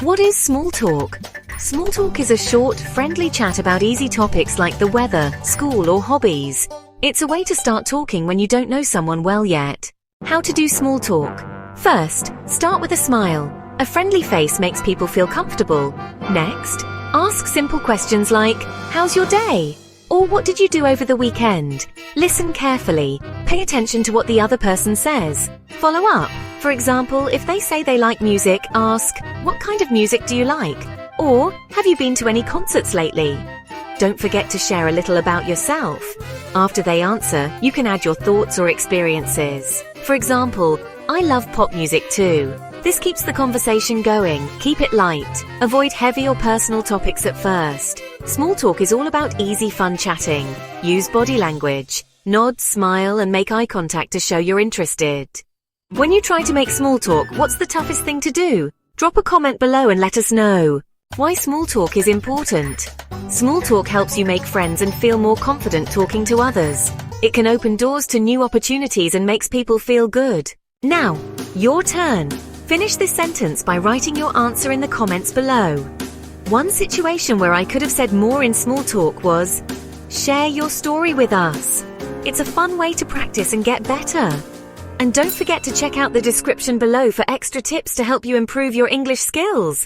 What is small talk? Small talk is a short, friendly chat about easy topics like the weather, school, or hobbies. It's a way to start talking when you don't know someone well yet. How to do small talk? First, start with a smile. A friendly face makes people feel comfortable. Next, ask simple questions like, "How's your day?" Or "What did you do over the weekend?" Listen carefully. Pay attention to what the other person says. Follow up. For example, if they say they like music, ask, "What kind of music do you like?" Or, "Have you been to any concerts lately?" Don't forget to share a little about yourself. After they answer, you can add your thoughts or experiences. For example, "I love pop music too." This keeps the conversation going. Keep it light. Avoid heavy or personal topics at first. Small talk is all about easy, fun chatting. Use body language. Nod, smile, and make eye contact to show you're interested. When you try to make small talk, what's the toughest thing to do? Drop a comment below and let us know. Why small talk is important. Small talk helps you make friends and feel more confident talking to others. It can open doors to new opportunities and makes people feel good. Now, your turn. Finish this sentence by writing your answer in the comments below. One situation where I could have said more in small talk was, "Share your story with us." It's a fun way to practice and get better. And don't forget to check out the description below for extra tips to help you improve your English skills.